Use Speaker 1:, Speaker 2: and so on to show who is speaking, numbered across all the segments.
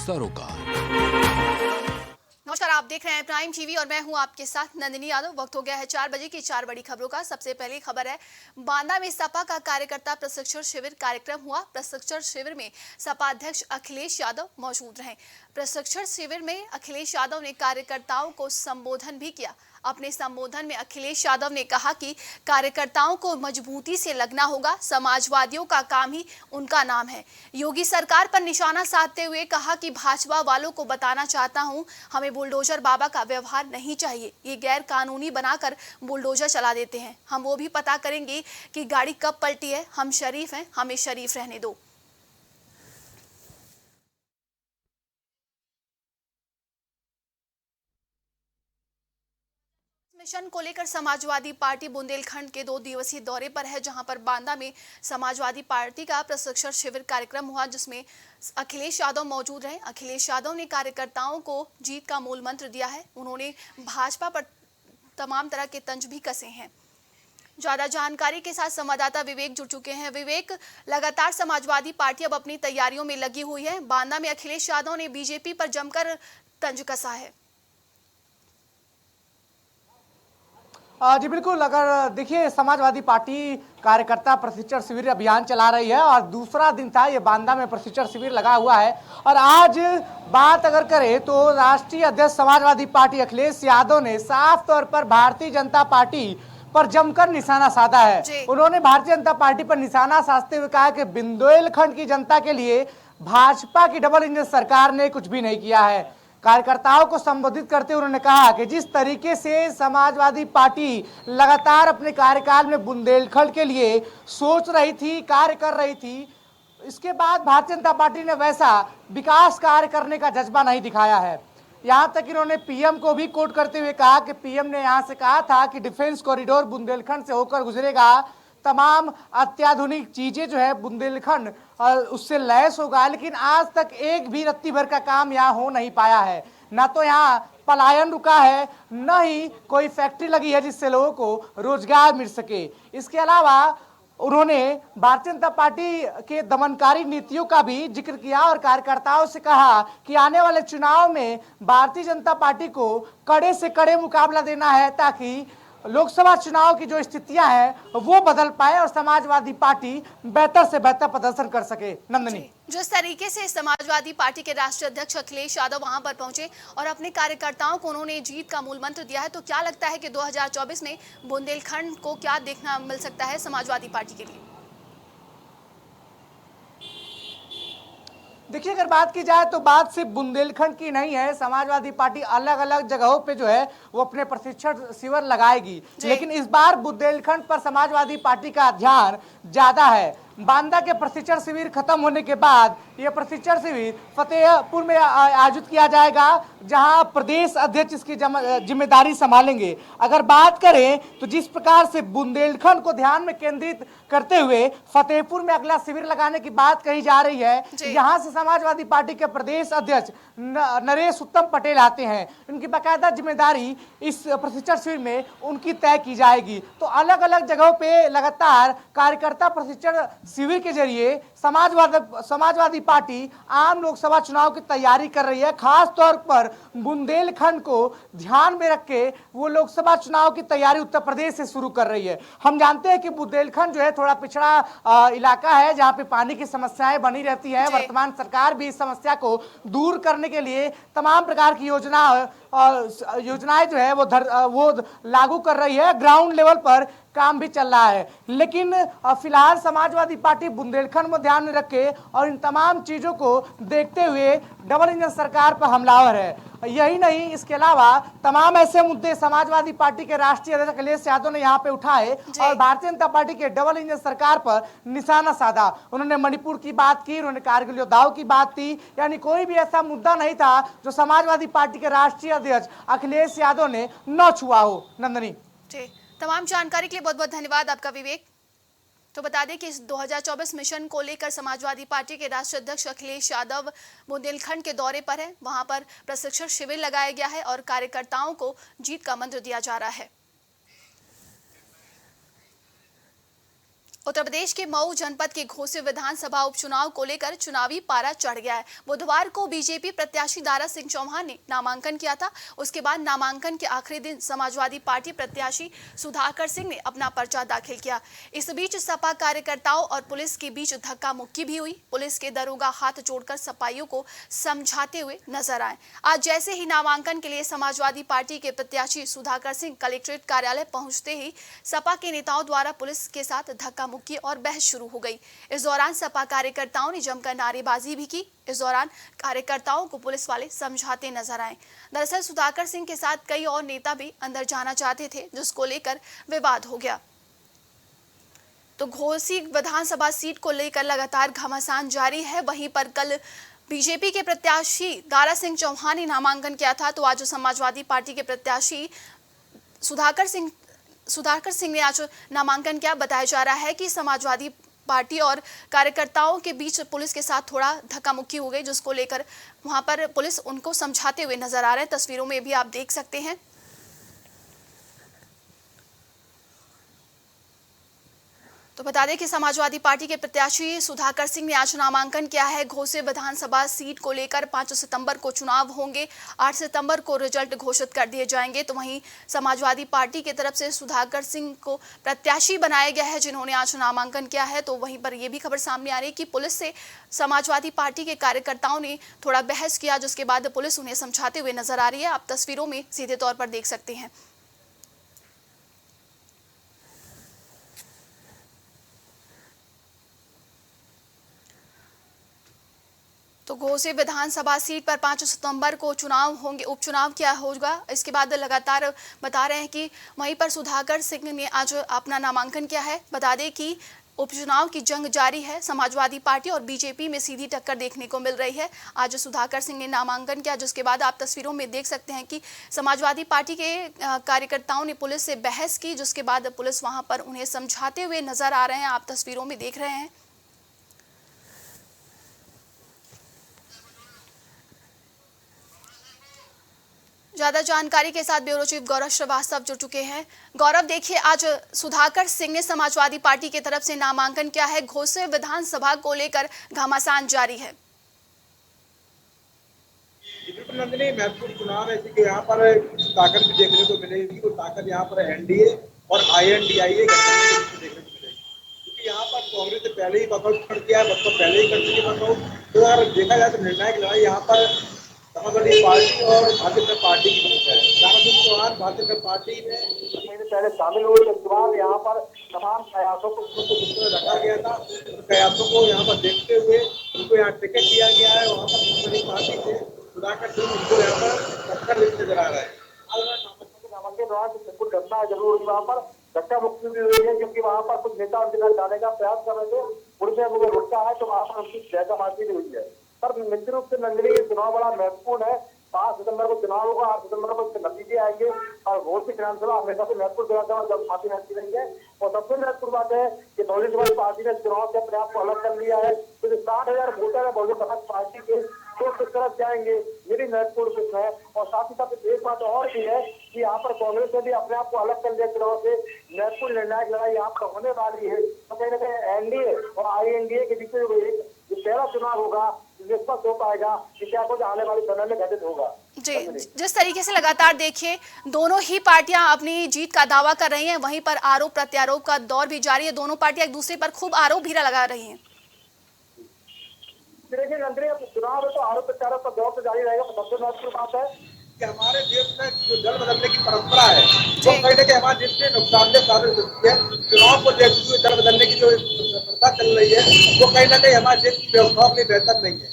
Speaker 1: सरोकार।
Speaker 2: नमस्कार, आप देख रहे हैं प्राइम टीवी और मैं हूं आपके साथ नंदिनी यादव। वक्त हो गया है 4 बजे की 4 बड़ी खबरों का। सबसे पहली खबर है, बांदा में सपा का कार्यकर्ता प्रशिक्षण शिविर कार्यक्रम हुआ। प्रशिक्षण शिविर में सपा अध्यक्ष अखिलेश यादव मौजूद रहे। प्रशिक्षण शिविर में अखिलेश यादव ने कार्यकर्ताओं को संबोधन भी किया। अपने संबोधन में अखिलेश यादव ने कहा कि कार्यकर्ताओं को मजबूती से लगना होगा, समाजवादियों का काम ही उनका नाम है। योगी सरकार पर निशाना साधते हुए कहा कि भाजपा वालों को बताना चाहता हूं, हमें बुलडोजर बाबा का व्यवहार नहीं चाहिए। ये गैर कानूनी बनाकर बुलडोजर चला देते हैं। हम वो भी पता करेंगे कि गाड़ी कब पलटी है। हम शरीफ हैं, हमें शरीफ रहने दो। मिशन को लेकर समाजवादी पार्टी बुंदेलखंड के 2 दिवसीय दौरे पर है, जहां पर बांदा में समाजवादी पार्टी का प्रशिक्षण शिविर कार्यक्रम हुआ, जिसमें अखिलेश यादव मौजूद रहे। अखिलेश यादव ने कार्यकर्ताओं को जीत का मूल मंत्र दिया है। उन्होंने भाजपा पर तमाम तरह के तंज भी कसे हैं। ज्यादा जानकारी के साथ संवाददाता विवेक जुड़ चुके हैं। विवेक, लगातार समाजवादी पार्टी अब अपनी तैयारियों में लगी हुई है। बांदा में अखिलेश यादव ने बीजेपी पर जमकर तंज कसा है।
Speaker 3: जी बिल्कुल, अगर देखिए समाजवादी पार्टी कार्यकर्ता प्रशिक्षण शिविर अभियान चला रही है और दूसरा दिन था ये बांदा में प्रशिक्षण शिविर लगा हुआ है। और आज बात अगर करें तो राष्ट्रीय अध्यक्ष समाजवादी पार्टी अखिलेश यादव ने साफ तौर पर भारतीय जनता पार्टी पर जमकर निशाना साधा है। उन्होंने भारतीय जनता पार्टी पर निशाना साधते हुए कहा कि बुंदेलखंड की जनता के लिए भाजपा की डबल इंजन सरकार ने कुछ भी नहीं किया है। कार्यकर्ताओं को संबोधित करते हुए उन्होंने कहा कि जिस तरीके से समाजवादी पार्टी लगातार अपने कार्यकाल में बुंदेलखंड के लिए सोच रही थी, कार्य कर रही थी, इसके बाद भारतीय जनता पार्टी ने वैसा विकास कार्य करने का जज्बा नहीं दिखाया है। यहां तक इन्होंने पीएम को भी कोट करते हुए कहा कि पीएम ने यहां से कहा था कि डिफेंस कॉरिडोर बुंदेलखंड से होकर गुजरेगा, तमाम अत्याधुनिक चीजें जो है बुंदेलखंड उससे लैस होगा, लेकिन आज तक एक भी रत्ती भर का काम यहाँ हो नहीं पाया है। ना तो यहाँ पलायन रुका है, न ही कोई फैक्ट्री लगी है जिससे लोगों को रोजगार मिल सके। इसके अलावा उन्होंने भारतीय जनता पार्टी के दमनकारी नीतियों का भी जिक्र किया और कार्यकर्ताओं से कहा कि आने वाले चुनाव में भारतीय जनता पार्टी को कड़े से कड़े मुकाबला देना है, ताकि लोकसभा चुनाव की जो स्थितियां हैं वो बदल पाए और समाजवादी पार्टी बेहतर से बेहतर प्रदर्शन कर सके। नंदनी,
Speaker 2: जिस तरीके से समाजवादी पार्टी के राष्ट्रीय अध्यक्ष अखिलेश यादव वहां पर पहुंचे और अपने कार्यकर्ताओं को उन्होंने जीत का मूल मंत्र दिया है, तो क्या लगता है कि 2024 में बुंदेलखंड को क्या देखना मिल सकता है समाजवादी पार्टी के लिए?
Speaker 3: देखिए, अगर बात की जाए तो बात सिर्फ बुंदेलखंड की नहीं है। समाजवादी पार्टी अलग अलग जगहों पे जो है वो अपने प्रशिक्षण शिविर लगाएगी, लेकिन इस बार बुंदेलखंड पर समाजवादी पार्टी का ध्यान ज्यादा है। बांदा के प्रशिक्षण शिविर खत्म होने के बाद यह प्रशिक्षण शिविर फतेहपुर में आयोजित किया जाएगा, जहां प्रदेश अध्यक्ष इसकी जिम्मेदारी संभालेंगे। अगर बात करें तो जिस प्रकार से बुंदेलखंड को ध्यान में केंद्रित करते हुए फतेहपुर में अगला शिविर लगाने की बात कही जा रही है, यहां से समाजवादी पार्टी के प्रदेश अध्यक्ष नरेश उत्तम पटेल आते हैं। उनकी बाकायदा जिम्मेदारी इस प्रशिक्षण शिविर में उनकी तय की जाएगी। तो अलग अलग जगहों पे लगातार कार्यकर्ता प्रशिक्षण शिविर के जरिए समाजवादी पार्टी आम लोकसभा चुनाव की तैयारी कर रही है। खास तौर पर बुंदेलखंड को ध्यान में रख के वो लोकसभा चुनाव की तैयारी उत्तर प्रदेश से शुरू कर रही है। हम जानते हैं कि बुंदेलखंड जो है थोड़ा पिछड़ा इलाका है, जहाँ पे पानी की समस्याएं बनी रहती है। वर्तमान सरकार भी इस समस्या को दूर करने के लिए तमाम प्रकार की योजनाएं जो है वो लागू कर रही है। ग्राउंड लेवल पर काम भी चल रहा है, लेकिन फिलहाल समाजवादी पार्टी बुंदेलखंड में ध्यान में रखे और इन तमाम चीजों को देखते हुए डबल इंजन सरकार पर हमलावर है। यही नहीं, इसके अलावा तमाम ऐसे मुद्दे समाजवादी पार्टी के राष्ट्रीय अध्यक्ष अखिलेश यादव ने यहाँ पे उठाए और भारतीय जनता पार्टी के डबल इंजन सरकार पर निशाना साधा। उन्होंने मणिपुर की बात की, उन्होंने कारगिल योद्धाओं की बात की, यानी कोई भी ऐसा मुद्दा नहीं था जो समाजवादी पार्टी के राष्ट्रीय अध्यक्ष अखिलेश यादव ने न छुआ हो। नंदनी,
Speaker 2: तमाम जानकारी के लिए बहुत बहुत धन्यवाद आपका विवेक। तो बता दें कि इस 2024 मिशन को लेकर समाजवादी पार्टी के राष्ट्रीय अध्यक्ष अखिलेश यादव बुंदेलखंड के दौरे पर हैं। वहां पर प्रशिक्षण शिविर लगाया गया है और कार्यकर्ताओं को जीत का मंत्र दिया जा रहा है। उत्तर प्रदेश के मऊ जनपद के घोसी विधानसभा उपचुनाव को लेकर चुनावी पारा चढ़ गया है। बुधवार को बीजेपी प्रत्याशी दारा सिंह चौहान ने नामांकन किया था। उसके बाद नामांकन के आखिरी दिन समाजवादी पार्टी प्रत्याशी सुधाकर सिंह ने अपना पर्चा दाखिल किया। इस बीच सपा कार्यकर्ताओं और पुलिस के बीच धक्का मुक्की भी हुई। पुलिस के दरोगा हाथ जोड़कर सपाइयों को समझाते हुए नजर आए। आज जैसे ही नामांकन के लिए समाजवादी पार्टी के प्रत्याशी सुधाकर सिंह कलेक्ट्रेट कार्यालय पहुंचते ही सपा के नेताओं द्वारा पुलिस के साथ धक्का मुक्की और बहस शुरू हो गई। इस दौरान सपा कार्यकर्ताओं ने जमकर नारेबाजी भी की। इस दौरान कार्यकर्ताओं को पुलिस वाले समझाते नजर आए। दरअसल सुधाकर सिंह के साथ कई और नेता भी अंदर जाना चाहते थे, जिसको लेकर विवाद हो गया। तो घोसी विधानसभा सीट को लेकर लगातार घमासान जारी है। वहीं पर कल बीजेपी के प्रत्याशी दारा सिंह चौहान ने नामांकन किया था, तो आज समाजवादी पार्टी के प्रत्याशी सुधाकर सिंह ने आज नामांकन किया। बताया जा रहा है कि समाजवादी पार्टी और कार्यकर्ताओं के बीच पुलिस के साथ थोड़ा धक्का मुक्की हो गई, जिसको लेकर वहां पर पुलिस उनको समझाते हुए नजर आ रहे हैं। तस्वीरों में भी आप देख सकते हैं। तो बता दें कि समाजवादी पार्टी के प्रत्याशी सुधाकर सिंह ने आज नामांकन किया है। घोसी विधानसभा सीट को लेकर 5 सितंबर को चुनाव होंगे। 8 सितंबर को रिजल्ट घोषित कर दिए जाएंगे। तो वहीं समाजवादी पार्टी की तरफ से सुधाकर सिंह को प्रत्याशी बनाया गया है, जिन्होंने आज नामांकन किया है। तो वहीं पर यह भी खबर सामने आ रही है कि पुलिस से समाजवादी पार्टी के कार्यकर्ताओं ने थोड़ा बहस किया, जिसके बाद पुलिस उन्हें समझाते हुए नजर आ रही है। आप तस्वीरों में सीधे तौर पर देख सकते हैं। तो घोसी विधानसभा सीट पर 5 सितंबर को चुनाव होंगे। उपचुनाव क्या होगा, इसके बाद लगातार बता रहे हैं कि वहीं पर सुधाकर सिंह ने आज अपना नामांकन किया है। बता दें कि उपचुनाव की जंग जारी है। समाजवादी पार्टी और बीजेपी में सीधी टक्कर देखने को मिल रही है। आज सुधाकर सिंह ने नामांकन किया, जिसके बाद आप तस्वीरों में देख सकते हैं कि समाजवादी पार्टी के कार्यकर्ताओं ने पुलिस से बहस की, जिसके बाद पुलिस वहां पर उन्हें समझाते हुए नजर आ रहे हैं। आप तस्वीरों में देख रहे हैं। ज्यादा जानकारी के साथ ब्यूरो चीफ गौरव श्रीवास्तव जुड़ चुके हैं। गौरव, देखिए आज सुधाकर सिंह ने समाजवादी पार्टी की तरफ से नामांकन किया है। घोसी विधानसभा को लेकर घमासान जारी है।
Speaker 1: बिल्कुल नंदिनी, महत्वपूर्ण चुनाव है कि यहाँ पर ताकत भी देखने को मिलेगी। वो ताकत यहाँ पर एनडीए और INDIA गठबंधन के बीच देखने को मिलेगी, क्योंकि यहाँ पर कांग्रेस ने पहले ही वॉकआउट कर दिया है, बसपा पहले ही कर चुकी है वॉकआउट। तो अगर देखा जाए तो निर्णायक लड़ाई यहाँ पर समाजवादी पार्टी और भारतीय जनता पार्टी की बीच है। दारा सिंह चौहान भारतीय जनता पार्टी में महीने पहले शामिल हुए। उसके बाद यहाँ पर तमाम प्रयासों को रखा गया था। उन प्रयासों को यहाँ पर देखते हुए उनको यहाँ टिकट दिया गया है। वहाँ पर समाजवादी पार्टी से सुधाकर सिंह उनको यहाँ पर टक्कर देते नजर आ रहा है। नामांकन के दौरान कुछ घटना जरूर हुई, वहाँ पर धक्का मुक्की भी हुई है, क्योंकि वहाँ पर कुछ नेता उनके साथ जाने का प्रयास कर रहे थे। पुलिस ने उन्हें रोका है, तो वहाँ पर उनकी जैकामाजी भी हुई है। पर निश्चित रूप से नंदिनी, ये चुनाव बड़ा महत्वपूर्ण है। 5 सितंबर को चुनाव होगा, 8 सितंबर को इसके नतीजे आएंगे। और घोसी विधानसभा हमेशा से महत्वपूर्ण विधानसभा जब पार्टी रहती रही है। और सबसे महत्वपूर्ण बात है कि बहुजन समाज पार्टी ने चुनाव से अपने आप को अलग कर लिया है। तो 60,000 वोटर है बहुजन समाज पार्टी के, तो किस तरफ जाएंगे, ये भी महत्वपूर्ण प्रश्न है। और साथ ही साथ एक बात और भी है कि यहाँ पर कांग्रेस ने भी अपने आप को अलग कर लिया चुनाव से। महत्वपूर्ण निर्णायक लड़ाई यहाँ पर होने वाली है। तो कहीं ना कहीं एनडीए और INDA के बीच में पहला चुनाव होगा, निष्पक्ष हो पाएगा कि क्या कुछ आने वाले समय में घटित होगा।
Speaker 2: जी, जिस तरीके से लगातार देखिए दोनों ही पार्टियां अपनी जीत का दावा कर रही हैं, वहीं पर आरोप प्रत्यारोप का दौर भी जारी है। दोनों पार्टियां एक दूसरे पर खूब आरोप भी लगा रही हैं।
Speaker 1: देखिए नंदिनी, चुनाव है तो आरोप प्रत्यारोप का दौर तो जारी रहेगा। सबसे महत्वपूर्ण बात है कि हमारे देश में जो दल बदलने की परंपरा है, वो कहीं ना कहीं हमारे देश में नुकसानदेह साबित होती है। चुनाव को देखते हुए दल बदलने की जो प्रथा चल रही है, वो कहीं ना कहीं हमारे देश की व्यवस्थाओं के लिए बेहतर नहीं है।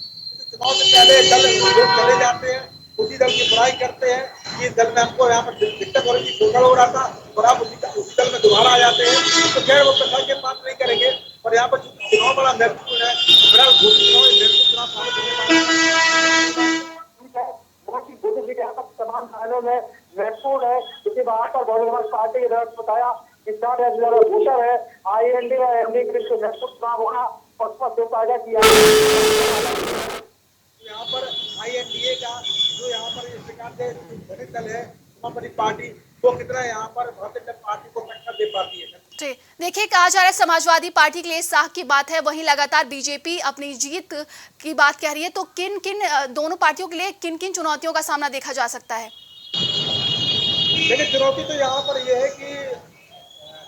Speaker 1: चुनाव से पहले दल लोग चले जाते हैं, उसी दल की बुराई करते हैं कि इस दल में हमको यहाँ पर दिक्कत हो रही थी, शोषण हो रहा था, और आप उसी दल में दोबारा आ जाते हैं। तो खैर वो प्रथा के बात नहीं करेंगे। और यहाँ पर चुनाव बड़ा महत्वपूर्ण है। बड़ा तमाम थानों में महत्वपूर्ण है, क्योंकि वहाँ पर बहुजन समाज पार्टी की तरफ बताया कि 60,000 वोटर है। INDA और MD के बीच महत्वपूर्ण चुनाव होगा और स्पष्ट हो पाएगा कि यहाँ पर INDA का जो यहाँ पर इस प्रकार से घटित दल है, समाजवादी पार्टी, वो कितना यहाँ पर भारतीय जनता पार्टी को टक्कर दे पाती है।
Speaker 2: जी, देखिए कहा जा रहा है समाजवादी पार्टी के लिए साख की बात है, वहीं लगातार बीजेपी अपनी जीत की बात कह रही है। तो किन किन दोनों पार्टियों के लिए किन किन चुनौतियों का सामना देखा जा सकता है?
Speaker 1: देखिए, चुनौती तो यहाँ पर यह है कि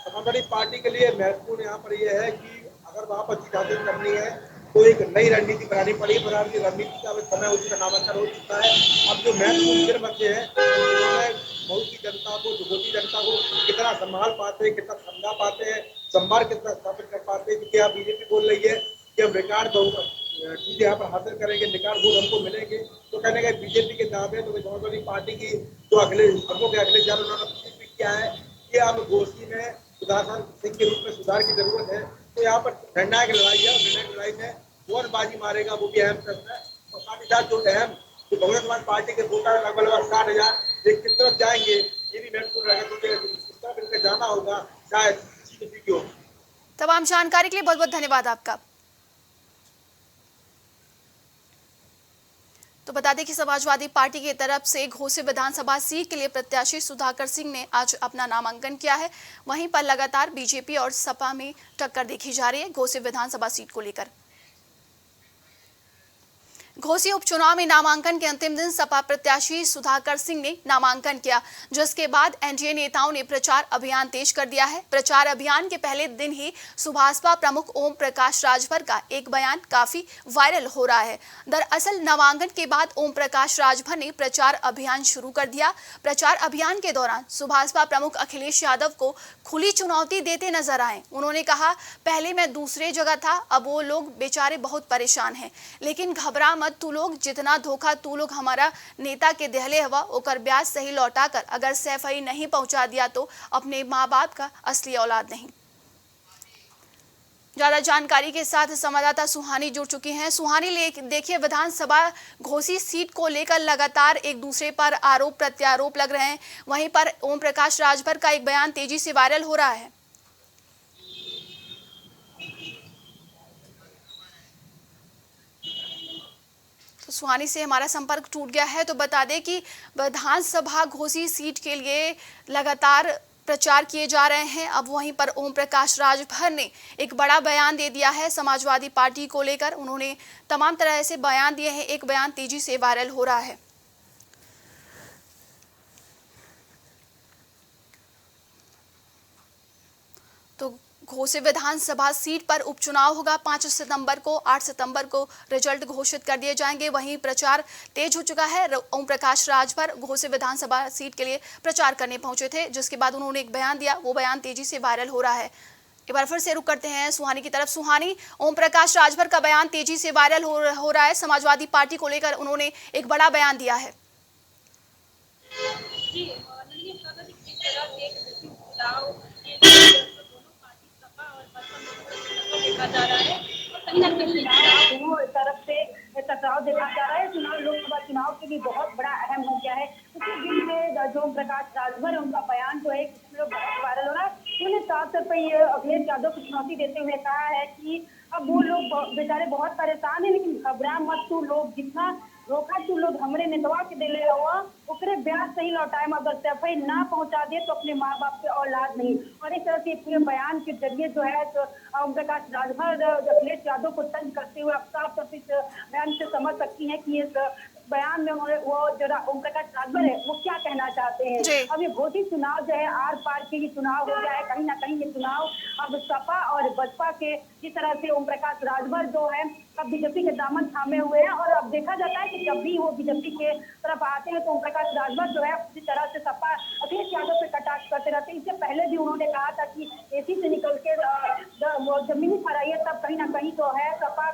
Speaker 1: समाजवादी पार्टी के लिए महत्वपूर्ण यहाँ पर यह है कि अगर वहाँ पर जीत हासिल करनी है तो एक नई रणनीति बनानी पड़ेगी। प्रधान की रणनीति का समय उसी का नामांकन हो चुका है। अब जो महत्वपूर्ण दिन बचे हैं उन्होंने बहुत की जनता को, जुगोती जनता को कितना संभाल पाते हैं, कितना समझा पाते हैं, संभाल कितना स्थापित कर पाते हैं। क्योंकि यहाँ बीजेपी बोल रही है कि हम रिकॉर्ड चीजें यहाँ पर हासिल करेंगे, रिकॉर्ड वोट हमको मिलेंगे। तो कहने का बीजेपी के दावे तो समाजवादी पार्टी की जो अखिलेश यादव उन्होंने किया है कि अब घोषी में सुधार सिंह के रूप में सुधार की जरूरत है। तो यहाँ पर निर्णायक लड़ाई है और निर्णायक लड़ाई में कौन बाजी मारेगा वो भी अहम प्रश्न है। और साथ ही साथ जो अहम जो बहुजन समाज पार्टी के वोटर लगभग 60,000 एक किस तरफ जाएंगे ये भी महत्वपूर्ण रहेगा, क्योंकि किस तरफ इनका जाना होगा शायद बीजेपी की हो।
Speaker 2: तमाम जानकारी के लिए बहुत बहुत धन्यवाद आपका। तो बता दें कि समाजवादी पार्टी की तरफ से घोसी विधानसभा सीट के लिए प्रत्याशी सुधाकर सिंह ने आज अपना नामांकन किया है। वहीं पर लगातार बीजेपी और सपा में टक्कर देखी जा रही है घोसी विधानसभा सीट को लेकर। घोसी उपचुनाव में नामांकन के अंतिम दिन सपा प्रत्याशी सुधाकर सिंह ने नामांकन किया, जिसके बाद एनडीए नेताओं ने प्रचार अभियान तेज कर दिया है। प्रचार अभियान के पहले दिन ही सुभाषपा प्रमुख ओम प्रकाश राजभर का एक बयान काफी वायरल हो रहा है। दरअसल नामांकन के बाद ओम प्रकाश राजभर ने प्रचार अभियान शुरू कर दिया। प्रचार अभियान के दौरान सुभाषपा प्रमुख अखिलेश यादव को खुली चुनौती देते नजर आए। उन्होंने कहा, पहले मैं दूसरे जगह था, अब वो लोग बेचारे बहुत परेशान हैं, लेकिन घबरा मत तू लोग, जितना धोखा तू लोग हमारा नेता के देहले हवा ओकर ब्याज सही लौटाकर अगर सैफई नहीं पहुंचा दिया तो अपने माँ बाप का असली औलाद नहीं। ज्यादा जानकारी के साथ संवाददाता सुहानी जुड़ चुकी हैं। सुहानी, देखिए विधानसभा घोसी सीट को लेकर लगातार एक दूसरे पर आरोप प्रत्यारोप लग रहे हैं। वहीं पर ओम प्रकाश राजभर का एक बयान तेजी से वायरल हो रहा है। तो सुहानी से हमारा संपर्क टूट गया है। तो बता दें कि विधानसभा घोसी सीट के लिए लगातार प्रचार किए जा रहे हैं। अब वहीं पर ओम प्रकाश राजभर ने एक बड़ा बयान दे दिया है समाजवादी पार्टी को लेकर। उन्होंने तमाम तरह से बयान दिए हैं। एक बयान तेजी से वायरल हो रहा है। तो घोसी विधानसभा सीट पर उपचुनाव होगा 5 सितंबर को। 8 सितंबर को रिजल्ट घोषित कर दिए जाएंगे। वहीं प्रचार तेज हो चुका है। ओम प्रकाश राजभर घोसी विधानसभा सीट के लिए प्रचार करने पहुंचे थे, जिसके बाद उन्होंने एक बयान दिया। वो बयान तेजी से वायरल हो रहा है। एक बार फिर से रुक करते हैं सुहानी की तरफ। सुहानी, ओम प्रकाश राजभर का बयान तेजी से वायरल हो रहा है। समाजवादी पार्टी को लेकर उन्होंने एक बड़ा बयान दिया है।
Speaker 4: देखा जा रहा है और कहीं ना कहीं दोनों तरफ से टकराव देखा जा रहा है। चुनाव, लोकसभा चुनाव के लिए बहुत बड़ा अहम हो गया है। उसी दिन में जो प्रकाश राजभर उनका बयान जो है बहुत वायरल हो रहा है। उन्होंने साफ तौर पर अखिलेश यादव को चुनौती देते हुए कहा है कि अब वो लोग बेचारे बहुत परेशान है, लेकिन घबरा मत तू लोग, जितना धोखा तू लोग हमरे नेतवा के दिले हुआ ओकरे ब्याज सही लौटाए, मगर सफाई ना पहुंचा दे तो अपने माँ बाप के औलाद नहीं। और इस तरह से पूरे बयान के जरिए जो है तो ओम प्रकाश राजभर अखिलेश यादव को तंज करते हुए आप साफ तौर से बयान से समझ सकती हैं कि इस बयान में वो जरा ओम प्रकाश राजभर है वो क्या कहना चाहते हैं। अब ये घोसी चुनाव जो है आर पार के ये चुनाव हो गया है। कहीं ना कहीं ये चुनाव अब सपा और बसपा के जिस तरह से ओम प्रकाश राजभर जो है अब बीजेपी के दामन थामे हुए हैं। और अब देखा जाता है कि जब भी वो बीजेपी के तरफ आते हैं तो ओम प्रकाश राजभर जो है उसी तरह से सपा अखिलेश यादव पे कटाक्ष करते रहते हैं। इससे पहले भी उन्होंने कहा था कि एसी से निकल के जमीनी फराइए तब कहीं ना कहीं जो है सपा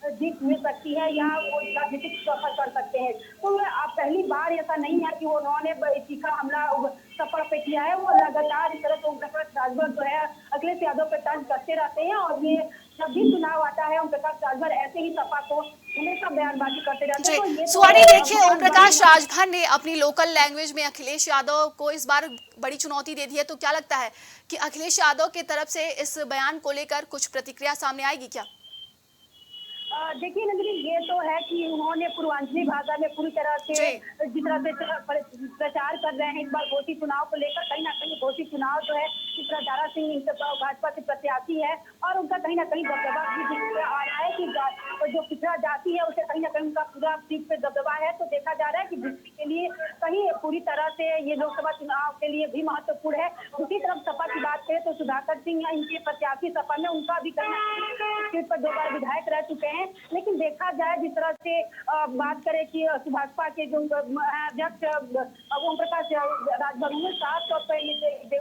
Speaker 4: जीत मिल सकती है या वो राजनीतिक सफर कर सकते हैं। तो अब पहली बार ऐसा नहीं है कि उन्होंने तीखा हमला सपा पे किया है। वो लगातार इस तरह से ओम प्रकाश राजभर जो है अखिलेश यादव पे तंज करते रहते हैं। और ये जब भी चुनाव आता है ओम प्रकाश राजभर ऐसे ही सपा को हमेशा बयानबाजी करते रहते हैं। तो
Speaker 2: सुहानी, देखिए ओम प्रकाश राजभर ने अपनी लोकल लैंग्वेज में अखिलेश यादव को इस बार बड़ी चुनौती दे दी है। तो क्या लगता है कि अखिलेश यादव की तरफ से इस बयान को लेकर कुछ प्रतिक्रिया सामने आएगी क्या?
Speaker 4: देखिए नंदिनी, ये तो है कि उन्होंने पूर्वांचली भाषा में पूरी तरह से जिस तरह से प्रचार कर रहे हैं इस बार घोषित चुनाव को लेकर। कहीं ना कहीं घोषित चुनाव जो है जिस तरह दारा सिंह भाजपा से प्रत्याशी है और उनका कहीं ना कहीं दबदबा भी दिख आ रहा है कि जो पिछड़ा जाति है उसे कहीं ना कहीं उनका पूरा सीट पे दबदबा है। तो देखा जा रहा है कि बीजेपी के लिए कहीं पूरी तरह से ये लोकसभा चुनाव के लिए भी महत्वपूर्ण है। दूसरी तरफ सपा की बात करें तो सुधाकर सिंह इनके प्रत्याशी सपा में उनका भी कहीं सीट पर 2 बार विधायक रह चुके हैं। लेकिन देखा जाए जिस तरह से बात करें कि भाजपा के जो अध्यक्ष ओम प्रकाश राजभर उन्होंने साफ तौर पर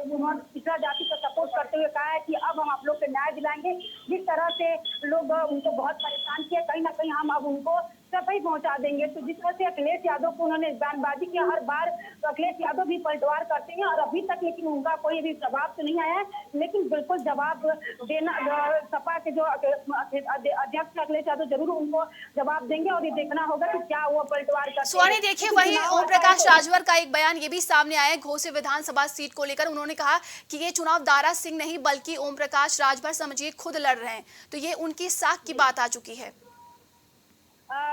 Speaker 4: उन्होंने पिछड़ा जाति को सपोर्ट करते हुए कहा है कि अब हम आप लोग को न्याय दिलाएंगे। जिस तरह से लोग उनको बहुत परेशान किया, कहीं ना कहीं हम अब उनको सफाई पहुंचा देंगे। तो जिस तरह से अखिलेश यादव को उन्होंने बयानबाजी किया, हर बार तो अखिलेश यादव भी पलटवार करते हैं और अभी तक लेकिन उनका कोई भी जवाब तो नहीं आया है। लेकिन बिल्कुल जवाब देना सपा के जो अध्यक्ष अखिलेश यादव जरूर उनको जवाब देंगे और ये देखना होगा कि क्या वो पलटवार करते हैं।
Speaker 2: स्वानी देखिए, वहीं ओम प्रकाश राजभर का एक बयान ये भी सामने आया है घोसी विधानसभा सीट को लेकर। उन्होंने कहा कि ये चुनाव दारा सिंह नहीं बल्कि ओम प्रकाश राजभर समझिए खुद लड़ रहे हैं। तो ये उनकी साख की बात आ चुकी है।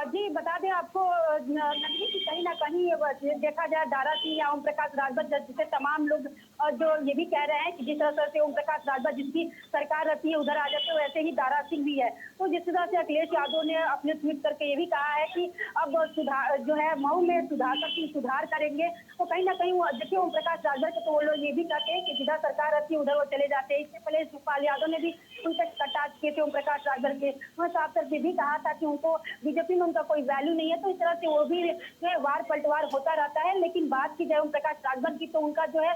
Speaker 4: जी बता दें आपको नकली की कहीं ना कहीं देखा जाए दारा सिंह या ओम प्रकाश राजभर जिसे तमाम लोग जो ये भी कह रहे हैं कि जिस तरह से ओम प्रकाश राजभर जिसकी सरकार रहती है उधर आ जाते हैं, वैसे ही दारा सिंह भी है। तो जिस तरह से अखिलेश यादव ने अपने ट्वीट करके ये भी कहा है कि अब सुधार जो है मऊ में सुधार करेंगे। तो कहीं ना कहीं देखिए ओम प्रकाश राजभर के तो वो लोग ये भी कहते हैं कि जिधर सरकार रहती है उधर वो चले जाते हैं। इससे पहले सुखपाल यादव ने भी उनसे कटाक्ष किए थे ओम प्रकाश राजभर के। उन्होंने साफ तौर पर भी कहा था कि उनको बीजेपी में उनका कोई वैल्यू नहीं है। तो इस तरह से वो भी वार पलटवार होता रहता है। लेकिन बात की जाए ओम प्रकाश राजभर की तो उनका जो है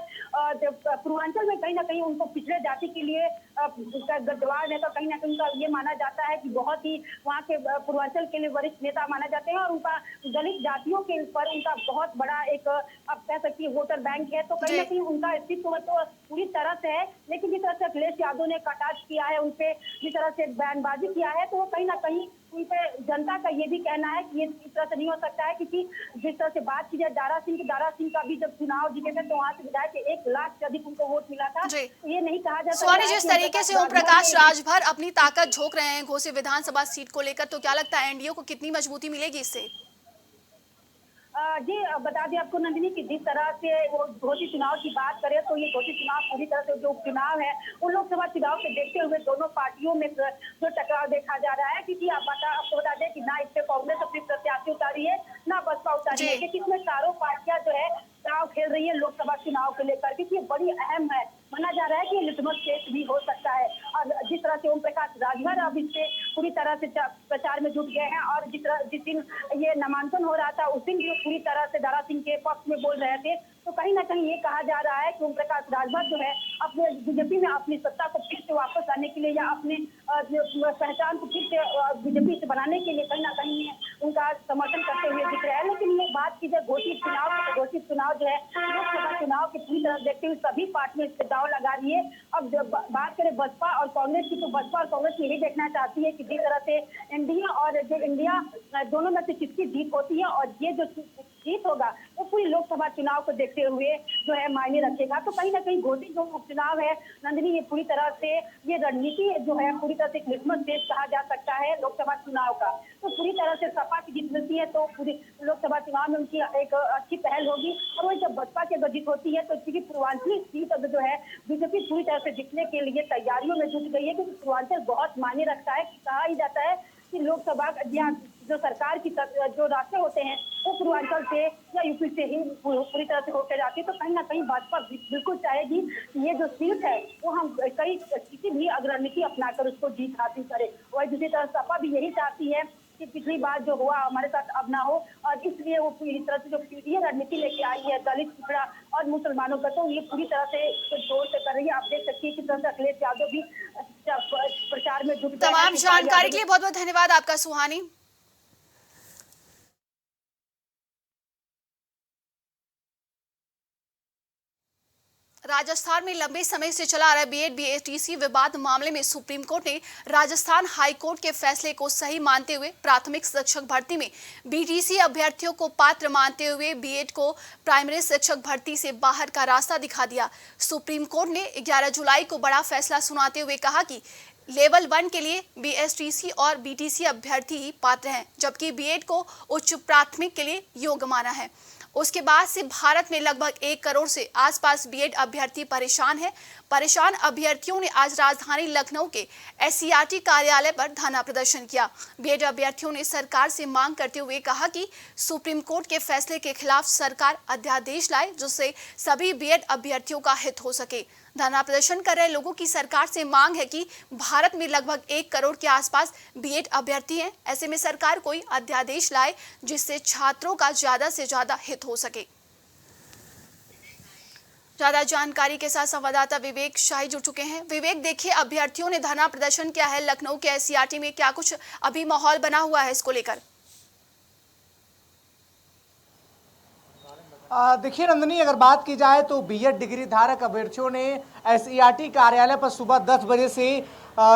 Speaker 4: पूर्वांचल में कहीं ना कहीं उनको पिछड़े जाति के लिए गद्दार नेता कहीं ना कहीं उनका ये माना जाता है कि बहुत ही वहाँ के पूर्वांचल के लिए वरिष्ठ नेता माने जाते हैं और उनका दलित जातियों के ऊपर उनका बहुत बड़ा एक अब कह सकती है वोटर बैंक है। तो कहीं ना कहीं उनका अस्तित्व तो पूरी तरह से है। लेकिन जिस तरह से अखिलेश यादव ने कटाक्ष किया है उनपे, जिस तरह से बयानबाजी किया है, तो वो कहीं ना कहीं उनपे जनता का ये भी कहना है कि ये इस तरह से नहीं हो सकता है। क्योंकि जिस तरह से बात की जाए दारा सिंह का भी जब चुनाव जीते थे तो वहाँ से विधायक 1 लाख से अधिक उनको वोट मिला था। तो ये नहीं कहा जा सकता।
Speaker 2: स्वानी, जिस तरीके से ओम प्रकाश राजभर अपनी ताकत झोंक रहे हैं घोसी विधानसभा सीट को लेकर, तो क्या लगता है एनडीए को कितनी मजबूती मिलेगी इससे?
Speaker 4: जी बता दें आपको नंदिनी कि जिस तरह से वो घोषित चुनाव की बात करें तो ये घोषित चुनाव पूरी तरह से जो उपचुनाव है वो लोकसभा चुनाव के देखते हुए दोनों पार्टियों में जो टकराव देखा जा रहा है। क्योंकि आपको बता दें कि ना इस पे कांग्रेस अपनी प्रत्याशी उतारी है ना बसपा उतारी है, क्योंकि इसमें चारों पार्टियां जो है चुनाव खेल रही है लोकसभा चुनाव को लेकर। क्योंकि ये बड़ी अहम है, माना जा रहा है कि ये लिटमस टेस्ट भी हो सकता है। और जिस तरह से ओम प्रकाश राजभर अब इससे पूरी तरह से प्रचार में जुट गए हैं और जिस दिन ये नामांकन हो रहा था उस दिन भी पूरी तरह से दारा सिंह के पक्ष में बोल रहे थे। तो कहीं ना कहीं ये कहा जा रहा है कि ओम प्रकाश राजभर जो है अपने बीजेपी में अपनी सत्ता को फिर से वापस लाने के लिए या अपने पहचान को फिर से बीजेपी से बनाने के लिए कहीं ना कहीं उनका समर्थन करते हुए दिख रहा है। लेकिन ये बात की जाए घोषित चुनाव जो है लोकसभा चुनाव की पूरी तरह देखते हुए सभी पार्टियां इस पर दाव लगा रही है। अब बात करें बसपा और कांग्रेस की तो बसपा और कांग्रेस यही देखना चाहती है कि जिस तरह से एनडीए और जो इंडिया दोनों में से किसकी जीत होती है और ये जो जीत होगा वो पूरी लोकसभा चुनाव को देखते हुए जो है मायने रखेगा। तो कहीं ना कहीं घोषित जो उपचुनाव है नंदिनी, ये पूरी तरह से ये रणनीति जो है पूरी तरह से एक लिटमस टेस्ट कहा जा सकता है लोकसभा चुनाव का। तो पूरी तरह से सपा की जीत मिलती है तो पूरी लोकसभा चुनाव में उनकी एक अच्छी पहल होगी। और वही जब बसपा की अगर जीत होती है तो क्योंकि पूर्वांचली सीट अब जो है बीजेपी पूरी तरह से जीतने के लिए तैयारियों में जुट गई है। क्योंकि पूर्वांचल बहुत मायने रखता है। कहा ही जाता है कि लोकसभा जो सरकार की जो रास्ते होते हैं वो पूर्वांचल से या यूपी से ही पूरी तरह से होकर जाती है। तो कहीं ना कहीं भाजपा बिल्कुल चाहेगी ये जो सीट है वो हम किसी भी रणनीति अपनाकर उसको जीत हासिल करें। वही दूसरी तरफ सपा भी यही चाहती है कि पिछली बार जो हुआ हमारे साथ अब ना हो, और इसलिए वो पूरी तरह से जो ये रणनीति लेके आई है दलित पिछड़ा और मुसलमानों का, तो ये पूरी तरह से जोर से कर रही है। आप देख सकती है कि तरह से अखिलेश यादव भी प्रचार में जुट गए।
Speaker 2: तमाम जानकारी के लिए बहुत बहुत धन्यवाद आपका सुहानी। राजस्थान में लंबे समय से चला आ रहा बीएड बीटीसी विवाद मामले में सुप्रीम कोर्ट ने राजस्थान हाई कोर्ट के फैसले को सही मानते हुए प्राथमिक शिक्षक भर्ती में बीटीसी अभ्यर्थियों को पात्र मानते हुए बीएड को प्राइमरी शिक्षक भर्ती से बाहर का रास्ता दिखा दिया। सुप्रीम कोर्ट ने 11 जुलाई को बड़ा फैसला सुनाते हुए कहा कि लेवल 1 के लिए बीएसटीसी और बीटीसी अभ्यर्थी ही पात्र हैं, जबकि बीएड को उच्च प्राथमिक के लिए योग्य माना है। उसके बाद से भारत में लगभग 1 करोड़ से आसपास बीएड अभ्यर्थी परेशान हैं। परेशान अभ्यर्थियों ने आज राजधानी लखनऊ के एससीईआरटी कार्यालय पर धरना प्रदर्शन किया। बीएड अभ्यर्थियों ने सरकार से मांग करते हुए कहा कि सुप्रीम कोर्ट के फैसले के खिलाफ सरकार अध्यादेश लाए जिससे सभी बीएड अभ्यर्थियों का हित हो सके। धरना प्रदर्शन कर रहे लोगों की सरकार से मांग है कि भारत में लगभग 1 करोड़ के आसपास बीएड अभ्यर्थी हैं। ऐसे में सरकार कोई अध्यादेश लाए जिससे छात्रों का ज्यादा से ज्यादा हित हो सके। ज्यादा जानकारी के साथ संवाददाता विवेक शाही जुड़ चुके हैं। विवेक, देखिए अभ्यर्थियों ने धरना प्रदर्शन किया है लखनऊ के एससीईआरटी में, क्या कुछ अभी माहौल बना हुआ है इसको लेकर?
Speaker 3: देखिए नंदनी, अगर बात की जाए तो बीएड डिग्री धारक अभ्यर्थियों ने एससीईआरटी कार्यालय पर सुबह 10 बजे से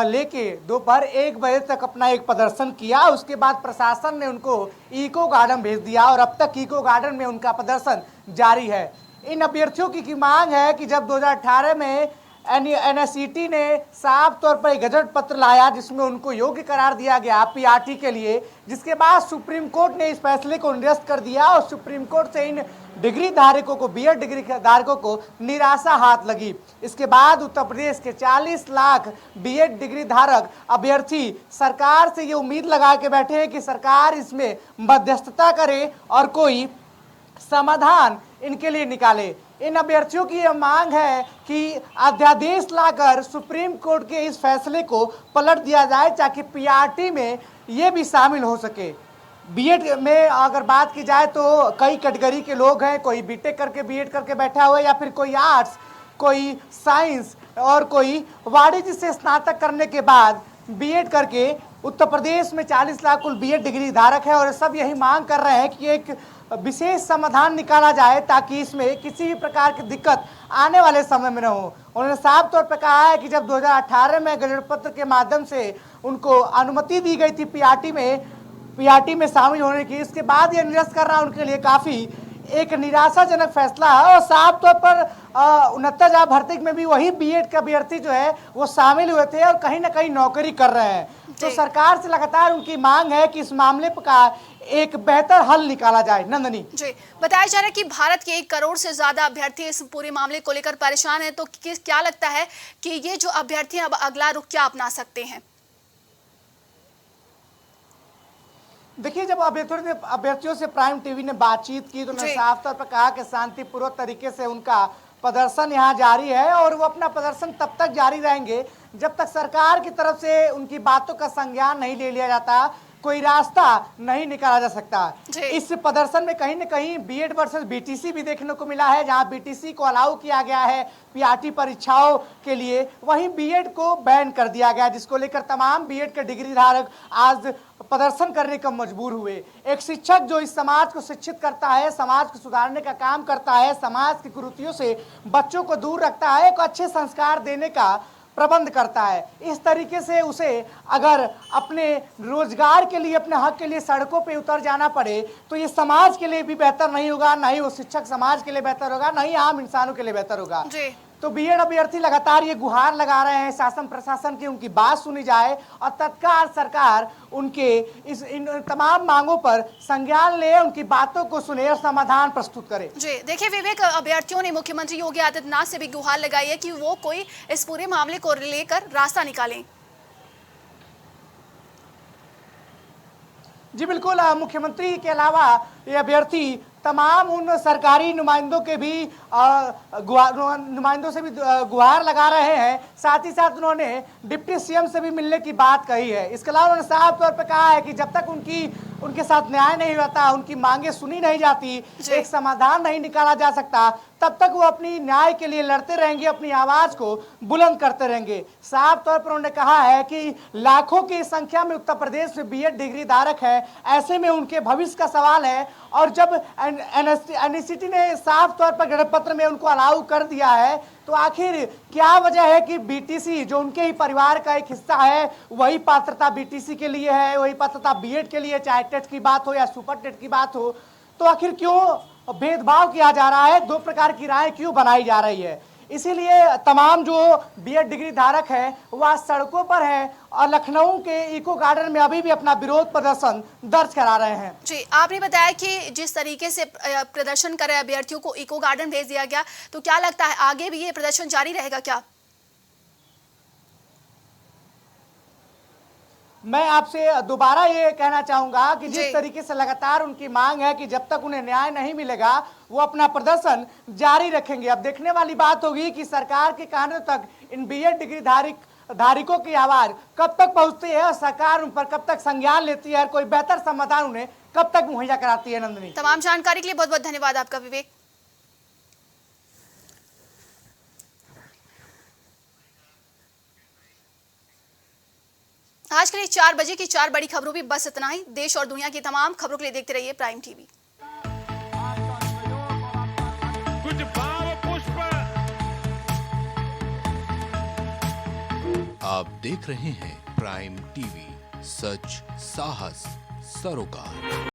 Speaker 3: लेके दोपहर 1 बजे तक अपना एक प्रदर्शन किया। उसके बाद प्रशासन ने उनको इको गार्डन भेज दिया और अब तक इको गार्डन में उनका प्रदर्शन जारी है। इन अभ्यर्थियों की मांग है कि जब 2018 में एनएसईटी ने साफ तौर पर एक गजट पत्र लाया जिसमें उनको योग्य करार दिया गया पीआरटी के लिए, जिसके बाद सुप्रीम कोर्ट ने इस फैसले को निरस्त कर दिया और सुप्रीम कोर्ट से इन डिग्री धारकों को, बीएड डिग्री धारकों को निराशा हाथ लगी। इसके बाद उत्तर प्रदेश के 40 लाख बीएड डिग्री धारक अभ्यर्थी सरकार से ये उम्मीद लगा के बैठे हैं कि सरकार इसमें मध्यस्थता करे और कोई समाधान इनके लिए निकाले। इन अभ्यर्थियों की यह मांग है कि अध्यादेश लाकर सुप्रीम कोर्ट के इस फैसले को पलट दिया जाए ताकि पीआरटी में ये भी शामिल हो सके। बीएड में अगर बात की जाए तो कई कैटेगरी के लोग हैं, कोई बीटेक करके बीएड करके बैठा हुआ है या फिर कोई आर्ट्स, कोई साइंस और कोई वाणिज्य से स्नातक करने के बाद बीएड करके उत्तर प्रदेश में 40 लाख कुल बीएड डिग्री धारक है और सब यही मांग कर रहे हैं कि एक विशेष समाधान निकाला जाए ताकि इसमें किसी भी प्रकार की दिक्कत आने वाले समय में न हो। उन्होंने साफ तौर पर कहा है कि जब 2018 में गजट पत्र के माध्यम से उनको अनुमति दी गई थी पीआरटी में शामिल होने की, इसके बाद यह निरस्त करना उनके लिए काफ़ी एक निराशाजनक फैसला है। और साफ तौर पर 69,000 भर्ती में भी वही बीएड का अभ्यर्थी जो है वो शामिल हुए थे और कहीं ना कहीं नौकरी कर रहे हैं। तो सरकार से लगातार उनकी मांग है कि इस मामले का एक बेहतर हल निकाला जाए। नंदनी
Speaker 2: जी, बताया जा रहा है कि भारत के 1 करोड़ से ज्यादा अभ्यर्थी इस पूरे मामले को लेकर परेशान हैं, तो क्या लगता है कि ये जो अभ्यर्थी अब अगला रुख क्या अपना सकते हैं?
Speaker 3: देखिए, जब अभ्यर्थियों से प्राइम टीवी ने बातचीत की तो उन्होंने साफ तौर पर कहा कि शांतिपूर्वक तरीके से उनका प्रदर्शन यहाँ जारी है और वो अपना प्रदर्शन तब तक जारी रहेंगे जब तक सरकार की तरफ से उनकी बातों का संज्ञान नहीं ले लिया जाता, कोई रास्ता नहीं निकाला जा सकता। इस प्रदर्शन में कहीं न कहीं बीएड वर्सेस बीटीसी भी देखने को मिला है, जहां बीटीसी को अलाउ किया गया है पीआरटी परीक्षाओं के लिए, वहीं बीएड को बैन कर दिया गया, जिसको लेकर तमाम बीएड के डिग्री धारक आज प्रदर्शन करने का मजबूर हुए। एक शिक्षक जो इस समाज को शिक्षित करता है, समाज को सुधारने का काम करता है, समाज की कुरीतियों से बच्चों को दूर रखता है, एक अच्छे संस्कार देने का प्रबंध करता है, इस तरीके से उसे अगर अपने रोजगार के लिए, अपने हक के लिए सड़कों पे उतर जाना पड़े तो ये समाज के लिए भी बेहतर नहीं होगा, ना ही वो शिक्षक समाज के लिए बेहतर होगा, ना ही आम इंसानों के लिए बेहतर होगा। तो बीएड अभ्यर्थी लगातार ये गुहार लगा रहे हैं शासन प्रशासन की उनकी बात सुनी जाए और तत्काल सरकार उनके इन तमाम मांगों पर संज्ञान ले, उनकी बातों को सुने और समाधान प्रस्तुत करे।
Speaker 2: जी, देखिए विवेक, अभ्यर्थियों ने मुख्यमंत्री योगी आदित्यनाथ से भी गुहार लगाई है कि वो कोई इस पूरे मामले को लेकर रास्ता निकालें।
Speaker 3: जी बिल्कुल, मुख्यमंत्री के अलावा ये अभ्यर्थी तमाम उन सरकारी नुमाइंदों के भी नुमाइंदों से भी गुहार लगा रहे हैं। साथ ही साथ उन्होंने डिप्टी सीएम से भी मिलने की बात कही है। इसके अलावा उन्होंने साफ तौर पर कहा है कि जब तक उनके साथ न्याय नहीं होता, उनकी मांगे सुनी नहीं जाती, एक समाधान नहीं निकाला जा सकता, तब तक वो अपनी न्याय के लिए लड़ते रहेंगे, अपनी आवाज को बुलंद करते रहेंगे। साफ तौर पर उन्होंने कहा है कि लाखों की संख्या में उत्तर प्रदेश में बीएड डिग्री धारक है, ऐसे में उनके भविष्य का सवाल है। और जब एनएसईटी ने साफ तौर पर गणित पत्र में उनको अलाउ कर दिया है तो आखिर क्या वजह है कि बीटीसी जो उनके ही परिवार का एक हिस्सा है, वही पात्रता बीटीसी के लिए है, वही पात्रता बीएड के लिए, चाहे टेट की बात हो या सुपर टेट की बात हो, तो आखिर क्यों भेदभाव किया जा रहा है, दो प्रकार की राय क्यों बनाई जा रही है? इसीलिए तमाम जो बीएड डिग्री धारक है वह सड़कों पर है और लखनऊ के इको गार्डन में अभी भी अपना विरोध प्रदर्शन दर्ज करा रहे हैं।
Speaker 2: जी, आपने बताया कि जिस तरीके से प्रदर्शन कर रहे अभ्यर्थियों को इको गार्डन भेज दिया गया, तो क्या लगता है आगे भी ये प्रदर्शन जारी रहेगा क्या?
Speaker 3: मैं आपसे दोबारा ये कहना चाहूंगा कि जिस तरीके से लगातार उनकी मांग है कि जब तक उन्हें न्याय नहीं मिलेगा वो अपना प्रदर्शन जारी रखेंगे। अब देखने वाली बात होगी कि सरकार के कानों तक इन बीएड डिग्री धारकों की आवाज कब तक पहुंचती है और सरकार उन पर कब तक संज्ञान लेती है और कोई बेहतर समाधान उन्हें कब तक मुहैया कराती है। नंदिनी,
Speaker 2: तमाम जानकारी के लिए बहुत बहुत धन्यवाद आपका विवेक। आज के लिए 4 बजे की 4 बड़ी खबरों भी बस इतना ही। देश और दुनिया की तमाम खबरों के लिए देखते रहिए प्राइम टीवी।
Speaker 5: कुछ भाव पुष्प।
Speaker 6: आप देख रहे हैं प्राइम टीवी, सच साहस सरोकार।